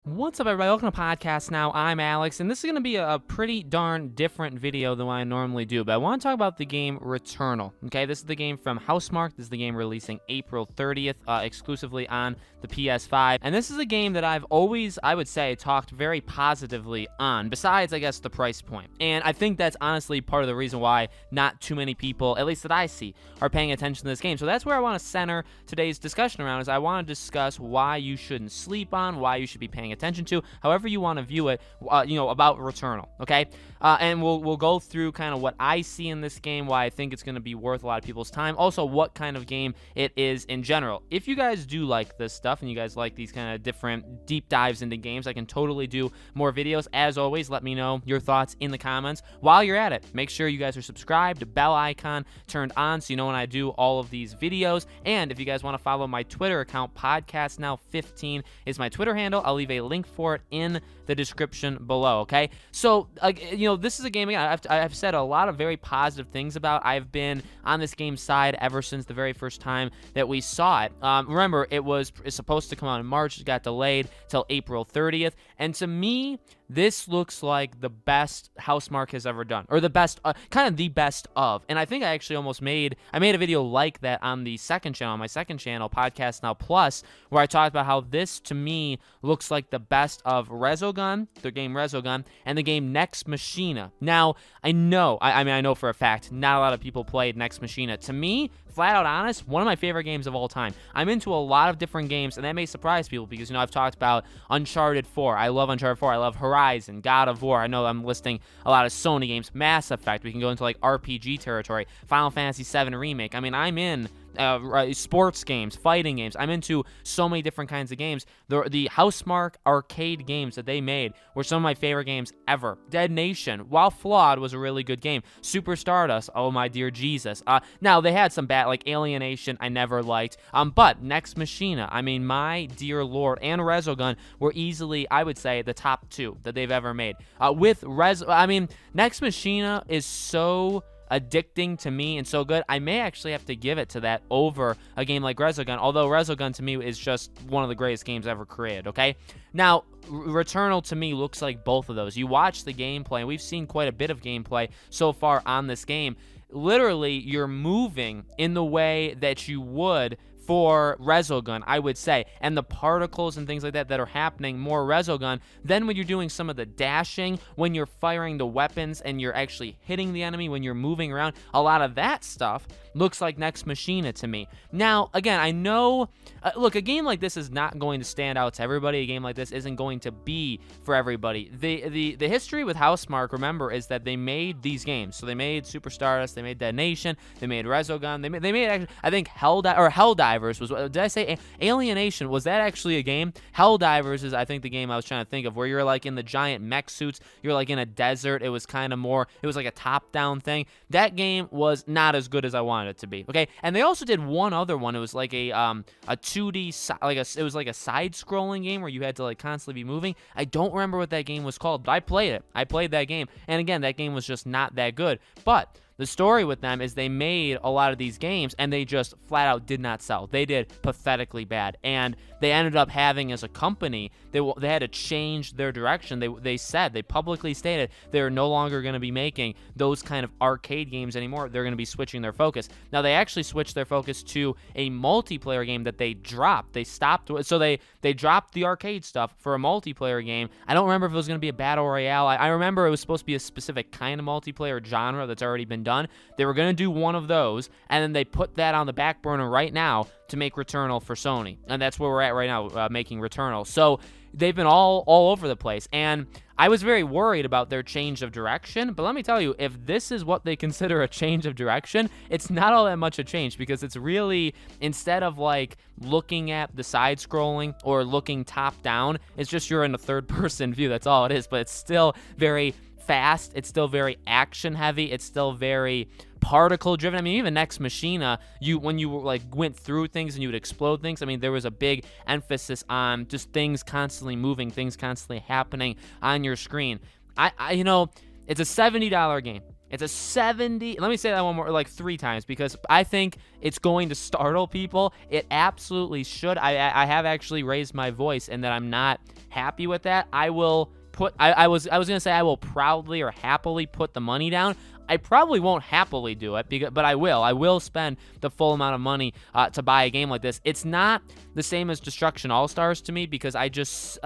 What's up, everybody? Welcome to Podcast Now. I'm Alex, and this is going to be a pretty darn different video than what I normally do, but I want to talk about the game Returnal. Okay, this is the game from Housemarque. This is the game releasing April 30th, exclusively on the PS5, and this is a game that I've always, I would say, talked very positively on, besides, I guess, the price point. And I think that's honestly part of the reason why not too many people, at least that I see, are paying attention to this game. So that's where I want to center today's discussion around, is I want to discuss why you shouldn't sleep on, why you should be paying attention to, however you want to view it, about Returnal, okay? And we'll go through kind of what I see in this game, why I think it's going to be worth a lot of people's time, also what kind of game it is in general. If you guys do like this stuff and you guys like these kind of different deep dives into games, I can totally do more videos. As always, let me know your thoughts in the comments. While you're at it, make sure you guys are subscribed, bell icon turned on so you know when I do all of these videos. And if you guys want to follow my Twitter account, PodcastNow15 is my Twitter handle. I'll leave a link for it in the description below, okay? So, this is a game, again, I've said a lot of very positive things about. I've been on this game's side ever since the very first time that we saw it. Remember, it's supposed to come out in March. It got delayed till April 30th. And to me, this looks like the best Housemarque has ever done, or the best, kind of the best of. And I think I actually made a video like that on the second channel, on my second channel, Podcast Now Plus, where I talked about how this, to me, looks like the best of Resogun, the game Resogun, and the game Nex Machina. Now, I know for a fact, not a lot of people played Nex Machina. To me, flat out honest, one of my favorite games of all time. I'm into a lot of different games, and that may surprise people because, I've talked about Uncharted 4. I love Uncharted 4. I love Horizon, God of War. I know I'm listing a lot of Sony games. Mass Effect. We can go into, like, RPG territory. Final Fantasy VII Remake. I mean, I'm in sports games, fighting games. I'm into so many different kinds of games. The Housemarque arcade games that they made were some of my favorite games ever. Dead Nation, while flawed, was a really good game. Super Stardust, oh my dear Jesus. Now, they had some bad, like Alienation, I never liked. But Nex Machina, I mean, my dear Lord, and Resogun were easily, I would say, the top two that they've ever made. Nex Machina is so addicting to me and so good, I may actually have to give it to that over a game like Resogun, although Resogun to me is just one of the greatest games ever created, okay? Now, Returnal to me looks like both of those. You watch the gameplay, and we've seen quite a bit of gameplay so far on this game. Literally, you're moving in the way that you would for Resogun, I would say, and the particles and things like that are happening more Resogun than when you're doing some of the dashing, when you're firing the weapons and you're actually hitting the enemy, when you're moving around. A lot of that stuff looks like Nex Machina to me. Now, again, I know, look, a game like this is not going to stand out to everybody. A game like this isn't going to be for everybody. The history with Housemarque, remember, is that they made these games. So they made Super Stardust, they made Dead Nation, they made Resogun, they made actually, I think Helldivers was, did I say Alienation? Was that actually a game? Helldivers is, I think, the game I was trying to think of, where you're like in the giant mech suits, you're like in a desert. It was kind of more, it was like a top-down thing. That game was not as good as I wanted it to be, okay? And they also did one other one. It was like a 2D, it was like a side-scrolling game where you had to like constantly be moving. I don't remember what that game was called, but I played it. I played that game, and again, that game was just not that good. But the story with them is they made a lot of these games, and they just flat out did not sell. They did pathetically bad, and they ended up having, as a company, they had to change their direction. They publicly stated they're no longer going to be making those kind of arcade games anymore. They're going to be switching their focus. Now, they actually switched their focus to a multiplayer game that they dropped. They stopped, so they dropped the arcade stuff for a multiplayer game. I don't remember if it was going to be a battle royale. I remember it was supposed to be a specific kind of multiplayer genre that's already been done. They were going to do one of those, and then they put that on the back burner right now to make Returnal for Sony. And that's where we're at right now, making Returnal. So they've been all over the place, and I was very worried about their change of direction. But let me tell you, if this is what they consider a change of direction, it's not all that much a change, because it's really, instead of like looking at the side scrolling or looking top down, it's just you're in a third person view. That's all it is. But it's still very fast, it's still very action heavy, it's still very particle driven. I mean, even Nex Machina, when you like went through things and you would explode things, I mean, there was a big emphasis on just things constantly moving, things constantly happening on your screen. It's a $70 game. It's a 70. Let me say that one more, like 3 times, because I think it's going to startle people. It absolutely should. I have actually raised my voice and that I'm not happy with that. I will put. I was gonna say I will proudly or happily put the money down. I probably won't happily do it, but I will. I will spend the full amount of money to buy a game like this. It's not the same as Destruction All-Stars to me, because I just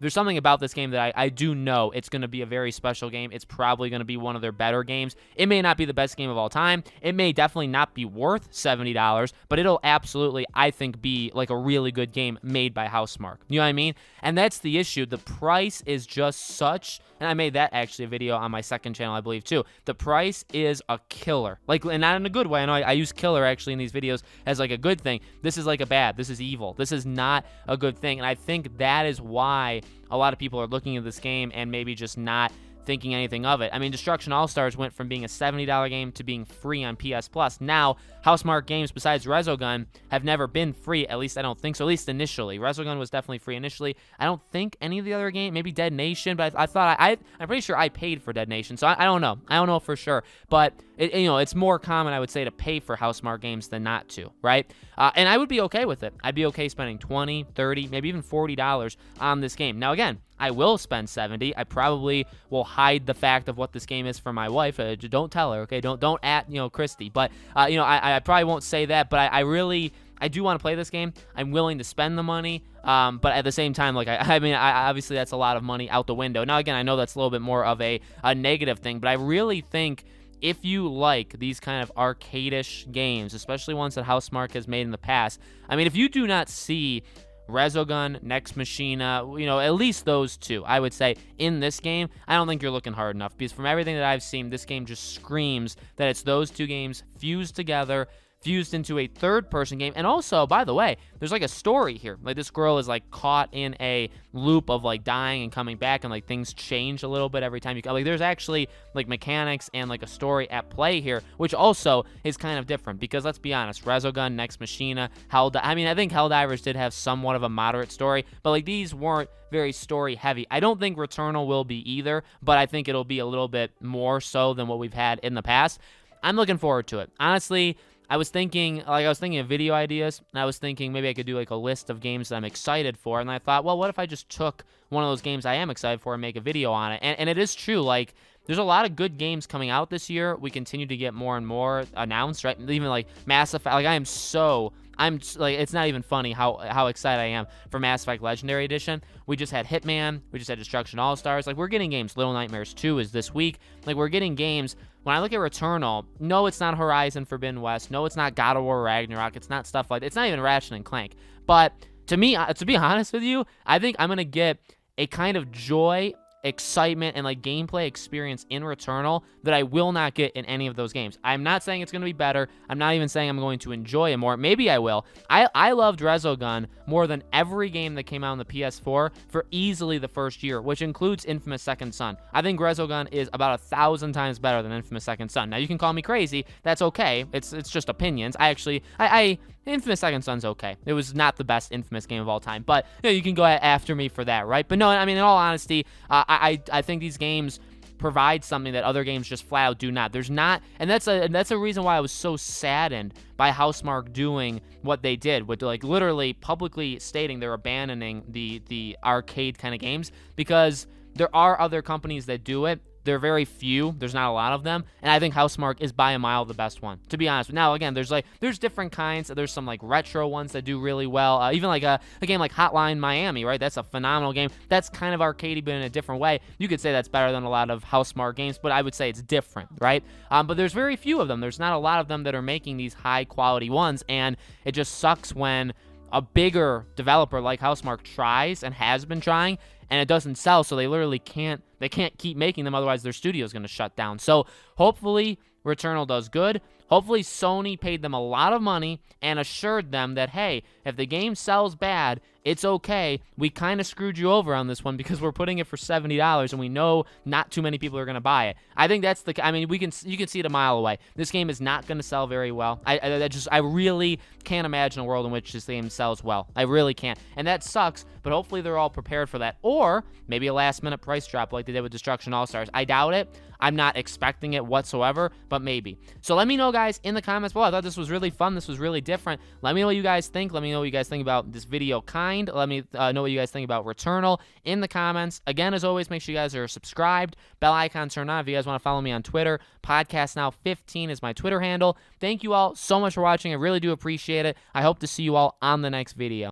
there's something about this game that I do know it's going to be a very special game. It's probably going to be one of their better games. It may not be the best game of all time. It may definitely not be worth $70, but it'll absolutely, I think, be like a really good game made by Housemarque. You know what I mean? And that's the issue. The price is just such, and I made that actually a video on my second channel, I believe, too. The price is a killer. Like, and not in a good way. I know I use killer actually in these videos as like a good thing. This is like a bad. This is evil. This is not a good thing. And I think that is why a lot of people are looking at this game and maybe just not thinking anything of it. I mean, Destruction All-Stars went from being a $70 game to being free on PS Plus. Now, Housemarque games besides Resogun have never been free, at least I don't think so, at least initially. Resogun was definitely free initially. I don't think any of the other games, maybe Dead Nation, but I thought, I'm pretty sure I paid for Dead Nation, so I don't know. I don't know for sure, but it's more common, I would say, to pay for Housemarque games than not to, right? And I would be okay with it. I'd be okay spending $20, $30, maybe even $40 on this game. Now, again, I will spend $70. I probably will hide the fact of what this game is from my wife. Don't tell her, okay? Don't at Christy. But I probably won't say that. But I do want to play this game. I'm willing to spend the money. But at the same time, like I mean, obviously that's a lot of money out the window. Now, again, I know that's a little bit more of a negative thing, but I really think if you like these kind of arcade-ish games, especially ones that Housemarque has made in the past, I mean, if you do not see Resogun, Nex Machina, at least those two, I would say, in this game, I don't think you're looking hard enough, because from everything that I've seen, this game just screams that it's those two games fused together, fused into a third-person game. And also, by the way, there's like a story here. Like, this girl is like caught in a loop of like dying and coming back, and like things change a little bit every time you like. There's actually like mechanics and like a story at play here, which also is kind of different, because let's be honest, Resogun, Nex Machina, I think Helldivers did have somewhat of a moderate story, but like these weren't very story heavy. I don't think Returnal will be either, but I think it'll be a little bit more so than what we've had in the past. I'm looking forward to it. Honestly, I was thinking of video ideas, and I was thinking maybe I could do like a list of games that I'm excited for, and I thought, well, what if I just took one of those games I am excited for and make a video on it? And it is true, like, there's a lot of good games coming out this year. We continue to get more and more announced, right? Even like Mass Effect, like I'm like, it's not even funny how excited I am for Mass Effect Legendary Edition. We just had Hitman, we just had Destruction All-Stars. Like, we're getting games. Little Nightmares 2 is this week. Like, we're getting games. When I look at Returnal, no, it's not Horizon Forbidden West. No, it's not God of War Ragnarok. It's not stuff like that. It's not even Ratchet and Clank. But to me, to be honest with you, I think I'm going to get a kind of joy, excitement, and like gameplay experience in Returnal that I will not get in any of those games. I'm not saying it's going to be better. I'm not even saying I'm going to enjoy it more. Maybe I will. I loved Resogun more than every game that came out on the PS4 for easily the first year, which includes Infamous Second Son. I think Resogun is about 1,000 times better than Infamous Second Son. Now, you can call me crazy. That's okay. It's just opinions. Infamous Second Son's okay. It was not the best Infamous game of all time, but you can go after me for that, right? But no, I mean, in all honesty, I think these games provide something that other games just flat out do not. There's not, and that's a reason why I was so saddened by Housemarque doing what they did, with like literally publicly stating they're abandoning the arcade kind of games, because there are other companies that do it. They're very few. There's not a lot of them. And I think Housemarque is by a mile the best one, to be honest. Now, again, there's different kinds. There's some like retro ones that do really well. Even like a game like Hotline Miami, right? That's a phenomenal game. That's kind of arcadey, but in a different way. You could say that's better than a lot of Housemarque games, but I would say it's different, right? But there's very few of them. There's not a lot of them that are making these high quality ones. And it just sucks when a bigger developer like Housemarque tries and has been trying, and it doesn't sell, so they literally can't keep making them, otherwise their studio is going to shut down. So hopefully Returnal does good. Hopefully Sony paid them a lot of money and assured them that, hey, if the game sells bad, it's okay. We kind of screwed you over on this one because we're putting it for $70 and we know not too many people are going to buy it. I think that's I mean, you can see it a mile away. This game is not going to sell very well. I really can't imagine a world in which this game sells well. I really can't. And that sucks, but hopefully they're all prepared for that. Or maybe a last-minute price drop like they did with Destruction All-Stars. I doubt it. I'm not expecting it whatsoever, but maybe. So let me know, guys, in the comments below. I thought this was really fun. This was really different. Let me know what you guys think. Let me know what you guys think about this video kind. Let me know what you guys think about Returnal in the comments. Again, as always, make sure you guys are subscribed. Bell icon turned on if you guys want to follow me on Twitter. Podcast Now 15 is my Twitter handle. Thank you all so much for watching. I really do appreciate it. I hope to see you all on the next video.